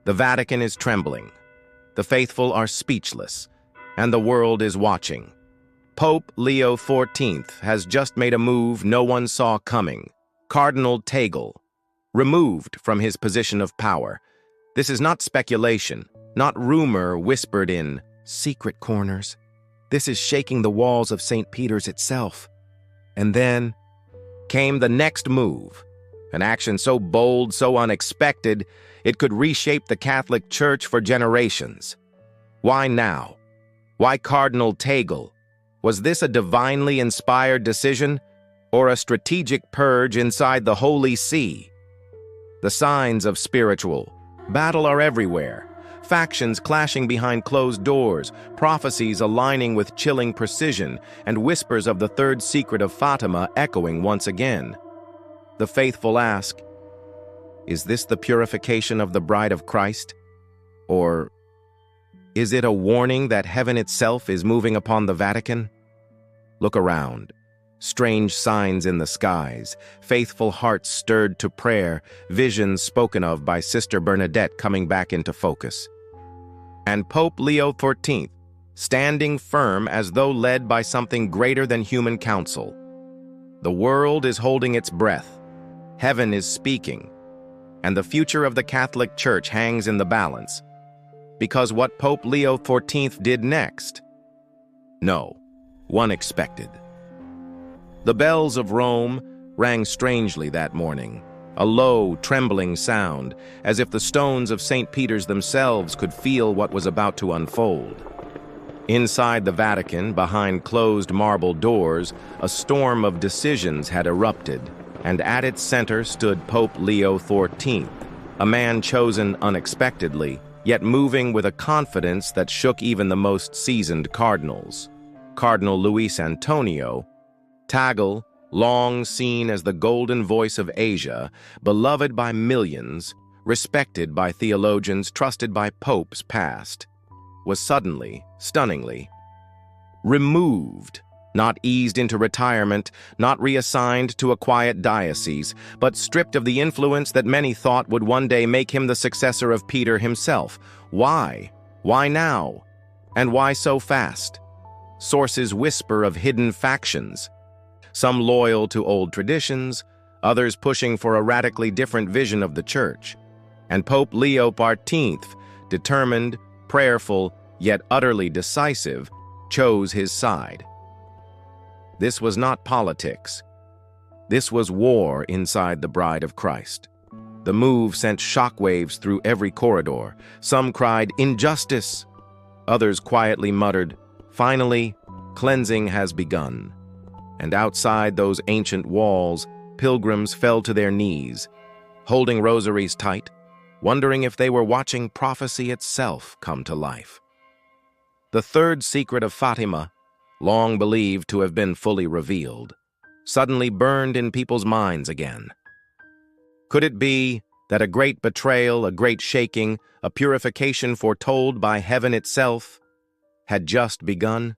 The Vatican is trembling. The faithful are speechless, and the world is watching. Pope Leo XIV has just made a move no one saw coming. Cardinal Tagle, removed from his position of power. This is not speculation, not rumor whispered in secret corners. This is shaking the walls of St. Peter's itself. And then came the next move, an action so bold, so unexpected, it could reshape the Catholic Church for generations. Why now? Why Cardinal Tagle? Was this a divinely inspired decision or a strategic purge inside the Holy See? The signs of spiritual battle are everywhere. Factions clashing behind closed doors, prophecies aligning with chilling precision, and whispers of the third secret of Fatima echoing once again. The faithful ask, is this the purification of the bride of Christ? Or is it a warning that heaven itself is moving upon the Vatican? Look around. Strange signs in the skies, faithful hearts stirred to prayer, visions spoken of by Sister Bernadette coming back into focus. And Pope Leo XIV, standing firm as though led by something greater than human counsel. The world is holding its breath. Heaven is speaking. And the future of the Catholic Church hangs in the balance. Because what Pope Leo XIV did next? No, one expected. The bells of Rome rang strangely that morning, a low, trembling sound, as if the stones of St. Peter's themselves could feel what was about to unfold. Inside the Vatican, behind closed marble doors, a storm of decisions had erupted, and at its center stood Pope Leo XIV, a man chosen unexpectedly, yet moving with a confidence that shook even the most seasoned cardinals. Cardinal Luis Antonio Tagle, long seen as the golden voice of Asia, beloved by millions, respected by theologians, trusted by popes past, was suddenly, stunningly, removed, not eased into retirement, not reassigned to a quiet diocese, but stripped of the influence that many thought would one day make him the successor of Peter himself. Why? Why now? And why so fast? Sources whisper of hidden factions, some loyal to old traditions, others pushing for a radically different vision of the Church. And Pope Leo XIV, determined, prayerful, yet utterly decisive, chose his side. This was not politics. This was war inside the Bride of Christ. The move sent shockwaves through every corridor. Some cried, "Injustice!" Others quietly muttered, "Finally, cleansing has begun." And outside those ancient walls, pilgrims fell to their knees, holding rosaries tight, wondering if they were watching prophecy itself come to life. The third secret of Fatima, long believed to have been fully revealed, suddenly burned in people's minds again. Could it be that a great betrayal, a great shaking, a purification foretold by heaven itself, had just begun?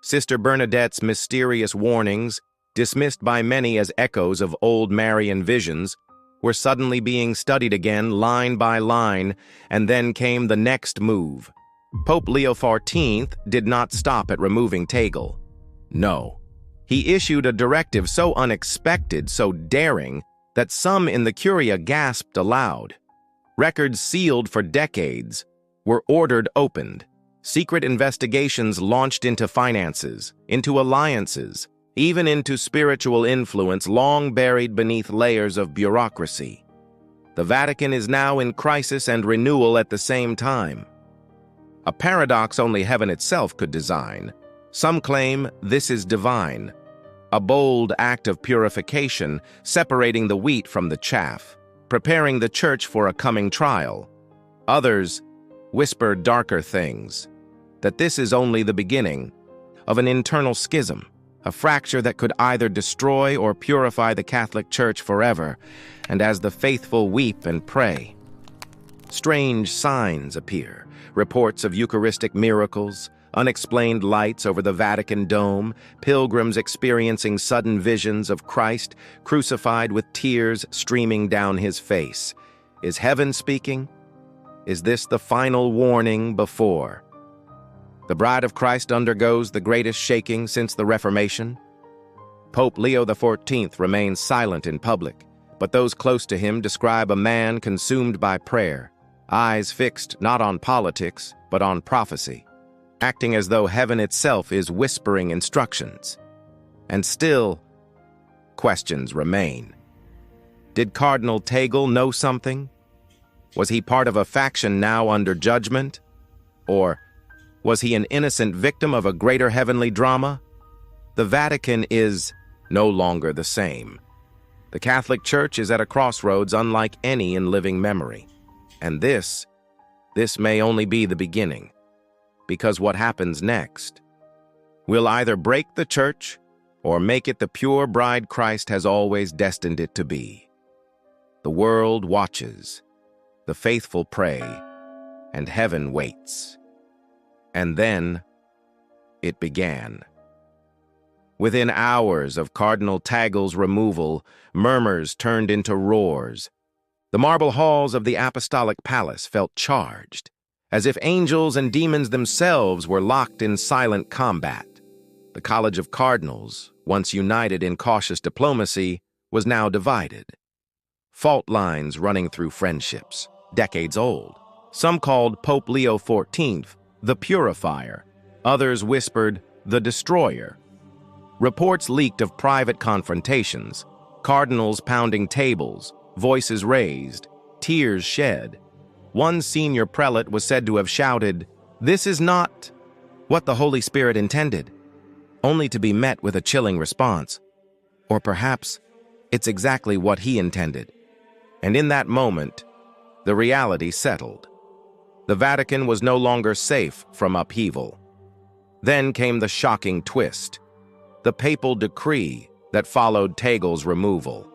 Sister Bernadette's mysterious warnings, dismissed by many as echoes of old Marian visions, were suddenly being studied again line by line, and then came the next move. Pope Leo XIV did not stop at removing Tagle. No, he issued a directive so unexpected, so daring, that some in the Curia gasped aloud. Records sealed for decades were ordered opened. Secret investigations launched into finances, into alliances, even into spiritual influence long buried beneath layers of bureaucracy. The Vatican is now in crisis and renewal at the same time. A paradox only heaven itself could design. Some claim this is divine, a bold act of purification, separating the wheat from the chaff, preparing the Church for a coming trial. Others whisper darker things, that this is only the beginning of an internal schism, a fracture that could either destroy or purify the Catholic Church forever. And as the faithful weep and pray, strange signs appear, reports of Eucharistic miracles, unexplained lights over the Vatican dome, pilgrims experiencing sudden visions of Christ crucified with tears streaming down his face. Is heaven speaking? Is this the final warning before the bride of Christ undergoes the greatest shaking since the Reformation? Pope Leo XIV remains silent in public, but those close to him describe a man consumed by prayer, eyes fixed not on politics, but on prophecy, acting as though heaven itself is whispering instructions. And still, questions remain. Did Cardinal Tagle know something? Was he part of a faction now under judgment? Or was he an innocent victim of a greater heavenly drama? The Vatican is no longer the same. The Catholic Church is at a crossroads unlike any in living memory. And this may only be the beginning, because what happens next will either break the Church or make it the pure bride Christ has always destined it to be. The world watches, the faithful pray, and heaven waits. And then it began. Within hours of Cardinal Tagle's removal, murmurs turned into roars. The marble halls of the Apostolic Palace felt charged, as if angels and demons themselves were locked in silent combat. The College of Cardinals, once united in cautious diplomacy, was now divided. Fault lines running through friendships, decades old. Some called Pope Leo XIV the Purifier, others whispered the Destroyer. Reports leaked of private confrontations, cardinals pounding tables, voices raised, tears shed. One senior prelate was said to have shouted, "This is not what the Holy Spirit intended," only to be met with a chilling response. Or perhaps it's exactly what he intended. And in that moment, the reality settled. The Vatican was no longer safe from upheaval. Then came the shocking twist, the papal decree that followed Tagle's removal.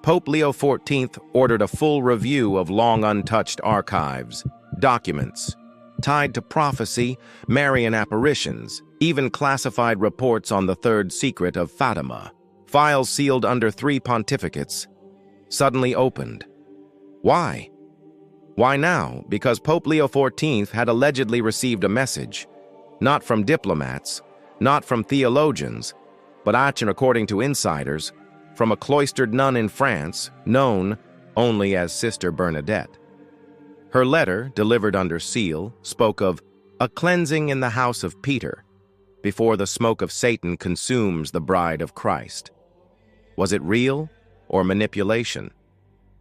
Pope Leo XIV ordered a full review of long untouched archives, documents, tied to prophecy, Marian apparitions, even classified reports on the third secret of Fatima, files sealed under 3 pontificates, suddenly opened. Why? Why now? Because Pope Leo XIV had allegedly received a message, not from diplomats, not from theologians, but actually, according to insiders, from a cloistered nun in France, known only as Sister Bernadette. Her letter, delivered under seal, spoke of a cleansing in the house of Peter, before the smoke of Satan consumes the bride of Christ. Was it real or manipulation?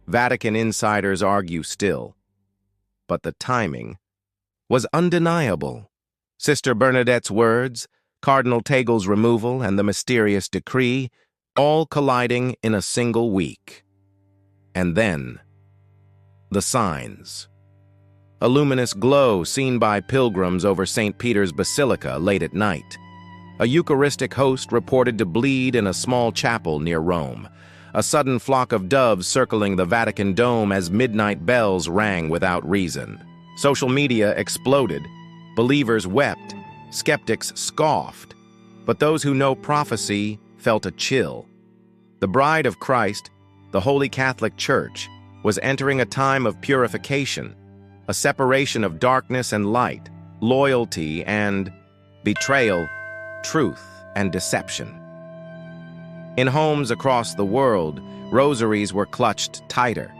Vatican insiders argue still. But the timing was undeniable. Sister Bernadette's words, Cardinal Tagle's removal, and the mysterious decree, all colliding in a single week. And then, the signs. A luminous glow seen by pilgrims over St. Peter's Basilica late at night. A Eucharistic host reported to bleed in a small chapel near Rome. A sudden flock of doves circling the Vatican dome as midnight bells rang without reason. Social media exploded. Believers wept. Skeptics scoffed. But those who know prophecy felt a chill. The bride of Christ, the Holy Catholic Church, was entering a time of purification, a separation of darkness and light, loyalty and betrayal, truth and deception. In homes across the world, rosaries were clutched tighter.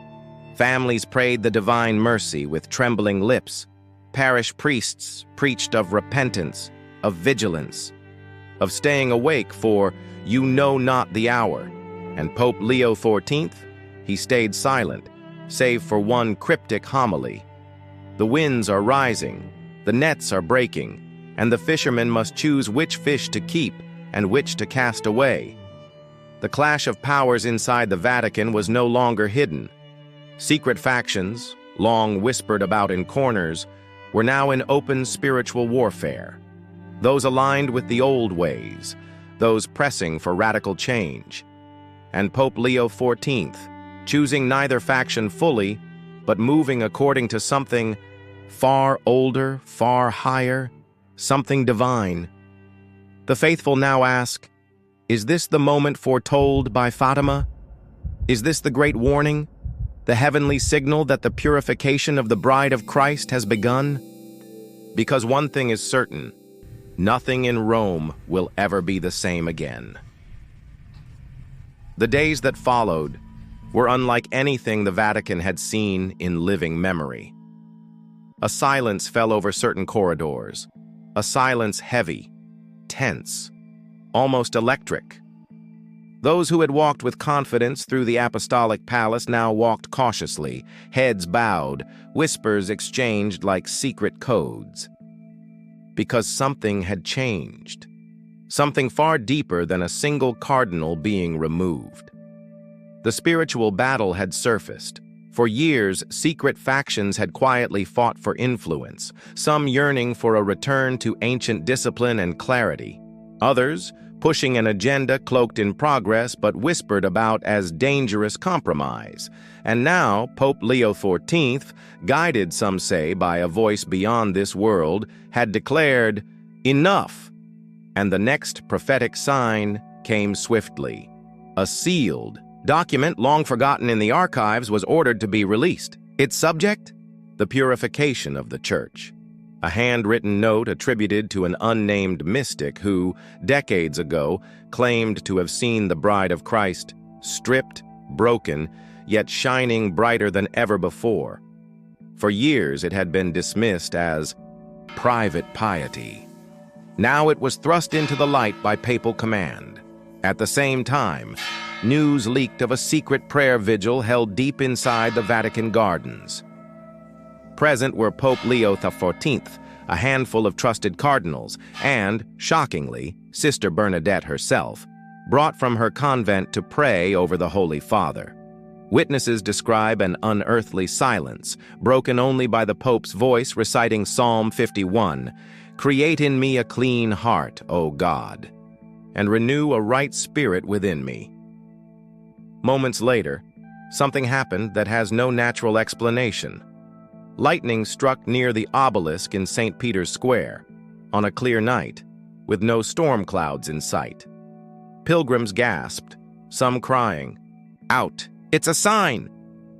Families prayed the divine mercy with trembling lips. Parish priests preached of repentance, of vigilance, of staying awake for you know not the hour. And Pope Leo XIV, he stayed silent, save for one cryptic homily. The winds are rising, the nets are breaking, and the fishermen must choose which fish to keep and which to cast away. The clash of powers inside the Vatican was no longer hidden. Secret factions, long whispered about in corners, were now in open spiritual warfare. Those aligned with the old ways, those pressing for radical change. And Pope Leo XIV, choosing neither faction fully, but moving according to something far older, far higher, something divine. The faithful now ask, is this the moment foretold by Fatima? Is this the great warning? The heavenly signal that the purification of the bride of Christ has begun? Because one thing is certain, nothing in Rome will ever be the same again. The days that followed were unlike anything the Vatican had seen in living memory. A silence fell over certain corridors, a silence heavy, tense, almost electric. Those who had walked with confidence through the apostolic palace now walked cautiously, heads bowed, whispers exchanged like secret codes. Because something had changed. Something far deeper than a single cardinal being removed. The spiritual battle had surfaced. For years, secret factions had quietly fought for influence, some yearning for a return to ancient discipline and clarity. Others, pushing an agenda cloaked in progress but whispered about as dangerous compromise. And now, Pope Leo XIV, guided, some say, by a voice beyond this world, had declared, "Enough!" And the next prophetic sign came swiftly. A sealed document long forgotten in the archives was ordered to be released. Its subject? The purification of the Church. A handwritten note attributed to an unnamed mystic who, decades ago, claimed to have seen the bride of Christ, stripped, broken, yet shining brighter than ever before. For years it had been dismissed as private piety. Now it was thrust into the light by papal command. At the same time, news leaked of a secret prayer vigil held deep inside the Vatican gardens. Present were Pope Leo XIV, a handful of trusted cardinals, and, shockingly, Sister Bernadette herself, brought from her convent to pray over the Holy Father. Witnesses describe an unearthly silence, broken only by the Pope's voice reciting Psalm 51, "Create in me a clean heart, O God, and renew a right spirit within me." Moments later, something happened that has no natural explanation. Lightning struck near the obelisk in St. Peter's Square, on a clear night, with no storm clouds in sight. Pilgrims gasped, some crying, "Out! It's a sign!"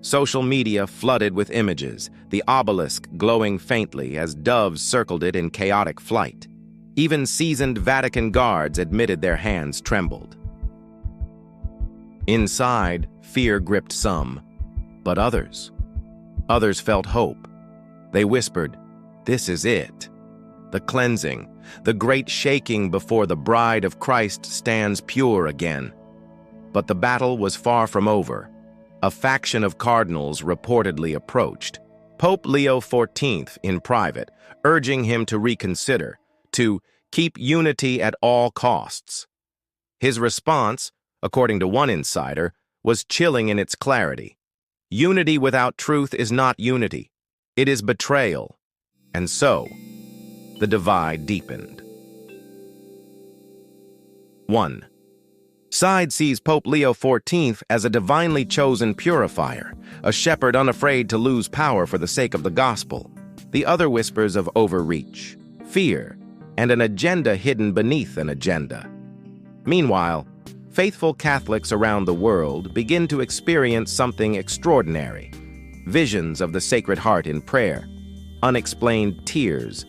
Social media flooded with images, the obelisk glowing faintly as doves circled it in chaotic flight. Even seasoned Vatican guards admitted their hands trembled. Inside, fear gripped some, but others felt hope. They whispered, "This is it." The cleansing, the great shaking before the bride of Christ stands pure again. But the battle was far from over. A faction of cardinals reportedly approached Pope Leo XIV in private, urging him to reconsider, to keep unity at all costs. His response, according to one insider, was chilling in its clarity. Unity without truth is not unity. It is betrayal. And so, the divide deepened. 1. Side sees Pope Leo XIV as a divinely chosen purifier, a shepherd unafraid to lose power for the sake of the gospel. The other whispers of overreach, fear, and an agenda hidden beneath an agenda. Meanwhile, faithful Catholics around the world begin to experience something extraordinary. Visions of the Sacred Heart in prayer, unexplained tears,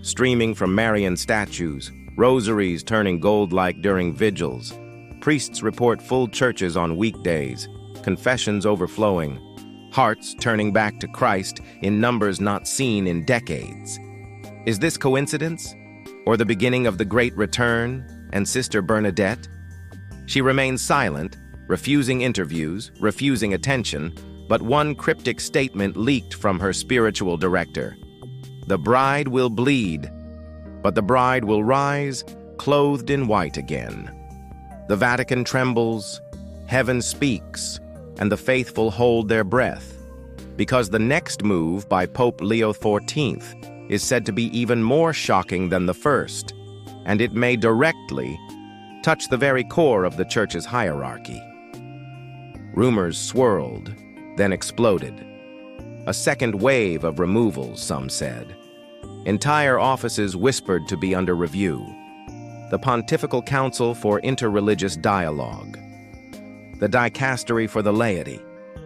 streaming from Marian statues, rosaries turning gold-like during vigils. Priests report full churches on weekdays, confessions overflowing, hearts turning back to Christ in numbers not seen in decades. Is this coincidence? Or the beginning of the Great Return and Sister Bernadette? She remains silent, refusing interviews, refusing attention, but one cryptic statement leaked from her spiritual director. The bride will bleed, but the bride will rise, clothed in white again. The Vatican trembles, heaven speaks, and the faithful hold their breath, because the next move by Pope Leo XIV is said to be even more shocking than the first, and it may directly touch the very core of the Church's hierarchy. Rumors swirled, then exploded. A second wave of removals, some said. Entire offices whispered to be under review. The Pontifical Council for Interreligious Dialogue, the Dicastery for the Laity,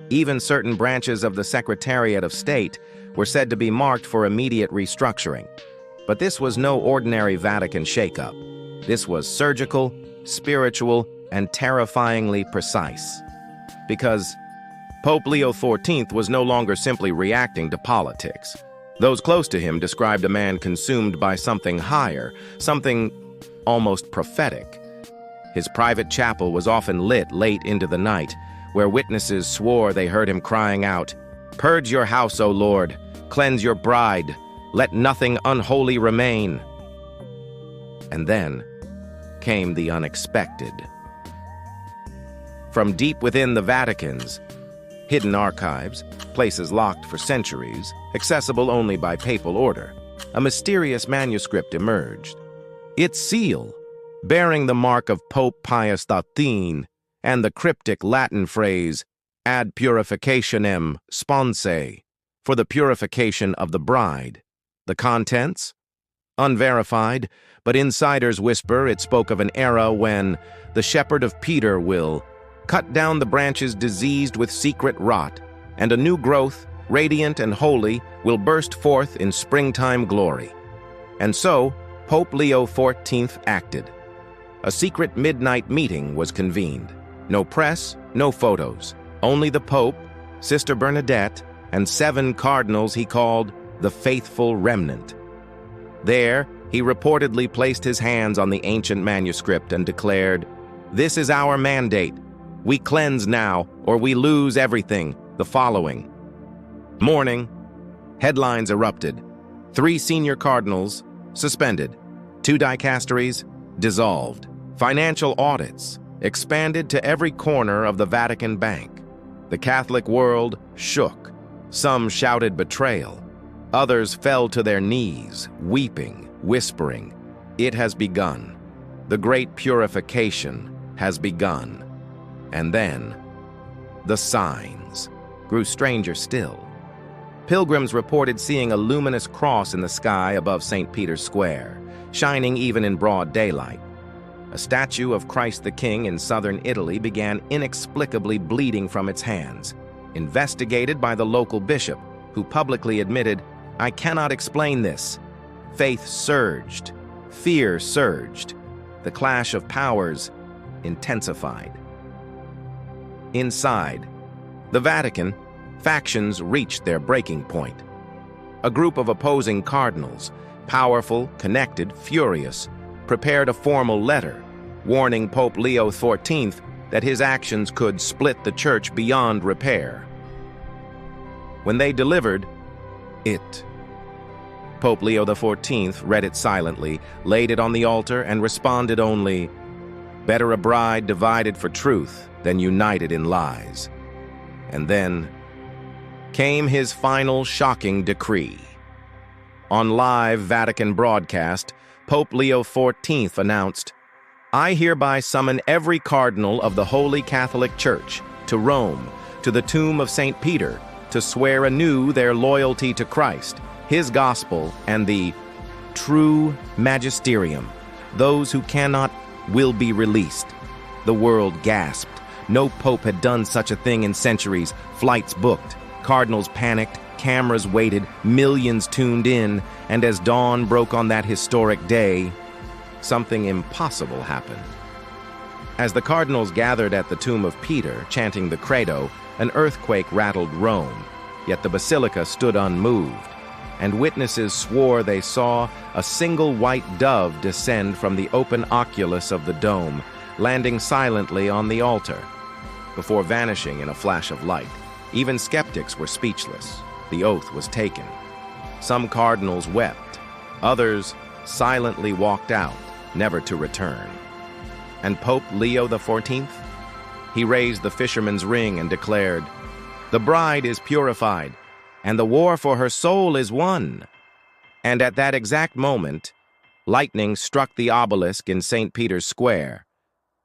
Even certain branches of the Secretariat of State were said to be marked for immediate restructuring. But this was no ordinary Vatican shakeup. This was surgical, spiritual, and terrifyingly precise. Because Pope Leo XIV was no longer simply reacting to politics. Those close to him described a man consumed by something higher, something almost prophetic. His private chapel was often lit late into the night, where witnesses swore they heard him crying out, "Purge your house, O Lord, cleanse your bride, let nothing unholy remain." And then came the unexpected. From deep within the Vatican's hidden archives, places locked for centuries, accessible only by papal order, a mysterious manuscript emerged. Its seal, bearing the mark of Pope Pius XIII and the cryptic Latin phrase ad purificationem sponsae, for the purification of the bride. The contents? Unverified, but insiders whisper it spoke of an era when the shepherd of Peter will cut down the branches diseased with secret rot, and a new growth, radiant and holy, will burst forth in springtime glory. And so, Pope Leo XIV acted. A secret midnight meeting was convened. No press, no photos, only the Pope, Sister Bernadette, and 7 cardinals he called the Faithful Remnant. There, he reportedly placed his hands on the ancient manuscript and declared, "This is our mandate. We cleanse now, or we lose everything." The following morning, headlines erupted. 3 senior cardinals suspended, 2 dicasteries dissolved, financial audits expanded to every corner of the Vatican Bank. The Catholic world shook. Some shouted betrayal. Others fell to their knees, weeping, whispering, "It has begun. The great purification has begun." And then, the signs grew stranger still. Pilgrims reported seeing a luminous cross in the sky above St. Peter's Square, shining even in broad daylight. A statue of Christ the King in southern Italy began inexplicably bleeding from its hands. Investigated by the local bishop, who publicly admitted, "I cannot explain this." Faith surged. Fear surged. The clash of powers intensified. Inside the Vatican, factions reached their breaking point. A group of opposing cardinals, powerful, connected, furious, prepared a formal letter warning Pope Leo XIV that his actions could split the church beyond repair. When they delivered it, Pope Leo XIV read it silently, laid it on the altar, and responded only, "Better a bride divided for truth than united in lies." And then came his final shocking decree. On live Vatican broadcast, Pope Leo XIV announced, "I hereby summon every cardinal of the Holy Catholic Church to Rome, to the tomb of St. Peter, to swear anew their loyalty to Christ, his gospel, and the true magisterium. Those who cannot will be released." The world gasped. No pope had done such a thing in centuries. Flights booked, cardinals panicked, cameras waited, millions tuned in, and as dawn broke on that historic day, something impossible happened. As the cardinals gathered at the tomb of Peter, chanting the Credo, an earthquake rattled Rome, yet the basilica stood unmoved, and witnesses swore they saw a single white dove descend from the open oculus of the dome, landing silently on the altar, before vanishing in a flash of light. Even skeptics were speechless. The oath was taken. Some cardinals wept. Others silently walked out, never to return. And Pope Leo XIV? He raised the fisherman's ring and declared, "The bride is purified, and the war for her soul is won." And at that exact moment, lightning struck the obelisk in St. Peter's Square.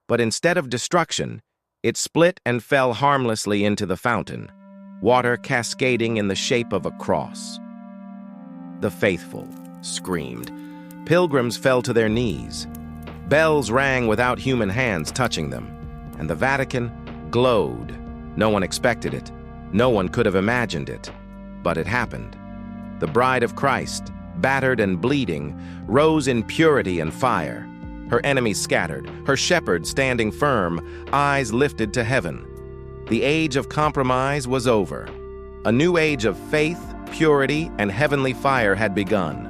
But instead of destruction, it split and fell harmlessly into the fountain, water cascading in the shape of a cross. The faithful screamed. Pilgrims fell to their knees. Bells rang without human hands touching them, and the Vatican glowed. No one expected it, No one could have imagined it, but it happened. The bride of Christ, battered and bleeding, rose in purity and fire. Her enemies scattered, her shepherd standing firm, eyes lifted to heaven. The age of compromise was over. A new age of faith, purity, and heavenly fire had begun.